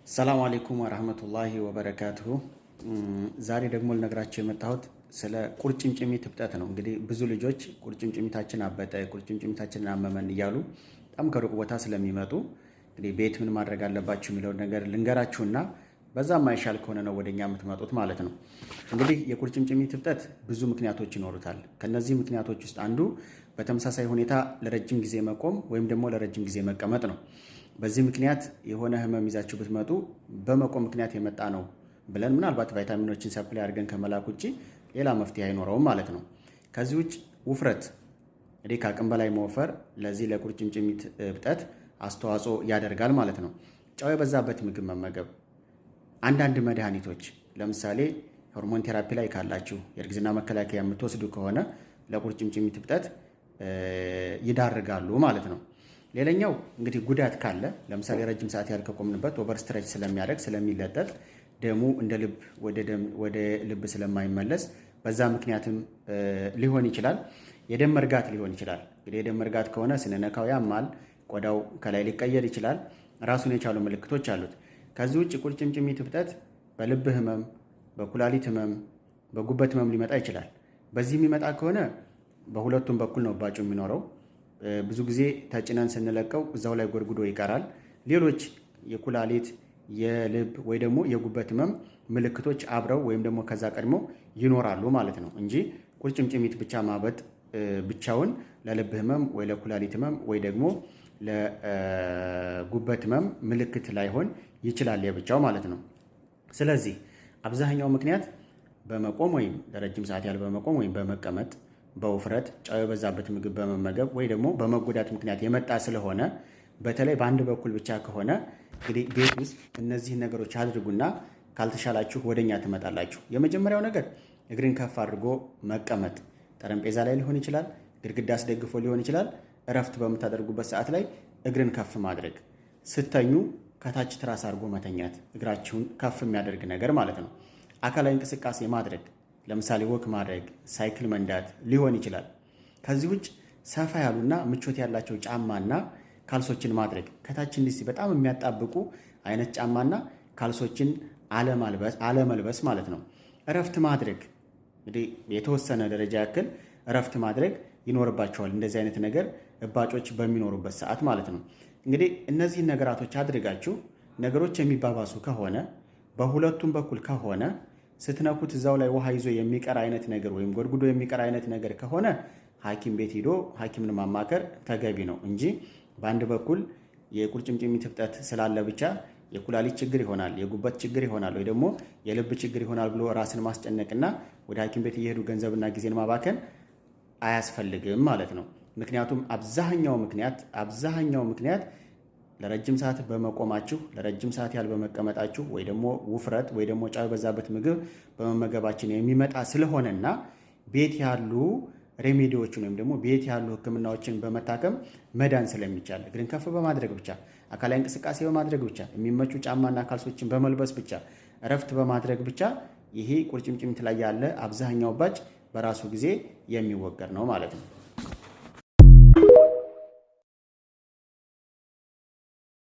ሰላም አለይኩም ወራህመቱላሂ ወበረካቱሁ። ዛሬ ደግሞ ልነግራችሁ የመጣሁት ስለ ቁርጭምጭሚት እብጠት ነው። እንግዲህ ብዙ ልጆች ቁርጭምጭሚታችን አበጠ፣ ቁርጭምጭሚታችንን አመመን እያሉ በጣም ከሩቅ ቦታ ስለሚመጡ እንግዲህ ቤት ምን ማድረግ አለባችሁ የሚለውን ነገር ልንገራችሁና በዛ ማይሻል ከሆነ ነው ወደኛ የምትመጡት ማለት ነው። እንግዲህ የቁርጭምጭሚት እብጠት ብዙ ምክንያቶች ይኖሩታል። ከነዚህ ምክንያቶች ውስጥ አንዱ በተመሳሳይ ሁኔታ ለረጅም ጊዜ መቆም ወይም ደግሞ ለረጅም ጊዜ መቀመጥ ነው። በዚህ ምክንያት የሆነ ህመም ይዛችሁ ብትመጡ በመቆም ምክንያት የመጣ ነው ብለን ምናልባት ቫይታሚኖችን ሰፕላይ አድርገን ከመላክ ውጭ ሌላ መፍትሄ አይኖረውም ማለት ነው። ከዚህ ውጭ ውፍረት፣ እንግዲህ ከአቅም በላይ መወፈር ለዚህ ለቁርጭምጭሚት እብጠት አስተዋጽኦ ያደርጋል ማለት ነው። ጨው የበዛበት ምግብ መመገብ፣ አንዳንድ መድኃኒቶች ለምሳሌ ሆርሞን ቴራፒ ላይ ካላችሁ የእርግዝና መከላከያ የምትወስዱ ከሆነ ለቁርጭምጭሚት እብጠት ይዳርጋሉ ማለት ነው። ሌላኛው እንግዲህ ጉዳት ካለ ለምሳሌ ረጅም ሰዓት ያልከቆምንበት ኦቨር ስትሬች ስለሚያደርግ ስለሚለጠጥ ደሙ እንደ ልብ ወደ ልብ ስለማይመለስ በዛ ምክንያትም ሊሆን ይችላል። የደም መርጋት ሊሆን ይችላል። እንግዲህ የደም መርጋት ከሆነ ስንነካው ያማል፣ ቆዳው ከላይ ሊቀየር ይችላል። ራሱን የቻሉ ምልክቶች አሉት። ከዚህ ውጭ ቁርጭምጭሚት እብጠት በልብ ህመም፣ በኩላሊት ህመም፣ በጉበት ህመም ሊመጣ ይችላል። በዚህ የሚመጣ ከሆነ በሁለቱም በኩል ነው እባጩ የሚኖረው። ብዙ ጊዜ ተጭነን ስንለቀው እዛው ላይ ጎድጉዶ ይቀራል። ሌሎች የኩላሊት የልብ ወይ ደግሞ የጉበት ህመም ምልክቶች አብረው ወይም ደግሞ ከዛ ቀድሞ ይኖራሉ ማለት ነው እንጂ ቁርጭምጭሚት ብቻ ማበጥ ብቻውን ለልብ ህመም ወይ ለኩላሊት ህመም ወይ ደግሞ ለጉበት ህመም ምልክት ላይሆን ይችላል የብቻው ማለት ነው። ስለዚህ አብዛኛው ምክንያት በመቆም ወይም ለረጅም ሰዓት ያህል በመቆም ወይም በመቀመጥ፣ በውፍረት፣ ጨው የበዛበት ምግብ በመመገብ ወይ ደግሞ በመጎዳት ምክንያት የመጣ ስለሆነ በተለይ በአንድ በኩል ብቻ ከሆነ እንግዲህ ቤት ውስጥ እነዚህን ነገሮች አድርጉና ካልተሻላችሁ ወደኛ ትመጣላችሁ። የመጀመሪያው ነገር እግርን ከፍ አድርጎ መቀመጥ፣ ጠረጴዛ ላይ ሊሆን ይችላል፣ ግድግዳ አስደግፎ ሊሆን ይችላል። እረፍት በምታደርጉበት ሰዓት ላይ እግርን ከፍ ማድረግ፣ ስተኙ ከታች ትራስ አድርጎ መተኛት፣ እግራችሁን ከፍ የሚያደርግ ነገር ማለት ነው። አካላዊ እንቅስቃሴ ማድረግ ለምሳሌ ወክ ማድረግ፣ ሳይክል መንዳት ሊሆን ይችላል። ከዚህ ውጭ ሰፋ ያሉና ምቾት ያላቸው ጫማና ካልሶችን ማድረግ፣ ከታች እንዲህ በጣም የሚያጣብቁ አይነት ጫማና ካልሶችን አለመልበስ ማለት ነው። እረፍት ማድረግ እንግዲህ የተወሰነ ደረጃ ያክል እረፍት ማድረግ ይኖርባቸዋል። እንደዚህ አይነት ነገር እባጮች በሚኖሩበት ሰዓት ማለት ነው። እንግዲህ እነዚህን ነገራቶች አድርጋችሁ ነገሮች የሚባባሱ ከሆነ በሁለቱም በኩል ከሆነ ስትነኩት እዛው ላይ ውሃ ይዞ የሚቀር አይነት ነገር ወይም ጎድጉዶ የሚቀር አይነት ነገር ከሆነ ሐኪም ቤት ሂዶ ሐኪምን ማማከር ተገቢ ነው እንጂ በአንድ በኩል የቁርጭምጭሚት እብጠት ስላለ ብቻ የኩላሊት ችግር ይሆናል፣ የጉበት ችግር ይሆናል ወይ ደግሞ የልብ ችግር ይሆናል ብሎ ራስን ማስጨነቅና ወደ ሐኪም ቤት እየሄዱ ገንዘብና ጊዜን ማባከን አያስፈልግም ማለት ነው። ምክንያቱም አብዛኛው ምክንያት ለረጅም ሰዓት በመቆማችሁ፣ ለረጅም ሰዓት ያህል በመቀመጣችሁ ወይ ደግሞ ውፍረት ወይ ደግሞ ጨው የበዛበት ምግብ በመመገባችን የሚመጣ ስለሆነና ቤት ያሉ ሬሜዲዎችን ወይም ደግሞ ቤት ያሉ ሕክምናዎችን በመታከም መዳን ስለሚቻል እግርን ከፍ በማድረግ ብቻ፣ አካላዊ እንቅስቃሴ በማድረግ ብቻ፣ የሚመቹ ጫማና ካልሶችን በመልበስ ብቻ፣ እረፍት በማድረግ ብቻ ይሄ ቁርጭምጭሚት ላይ ያለ አብዛኛው እባጭ በራሱ ጊዜ የሚወገድ ነው ማለት ነው።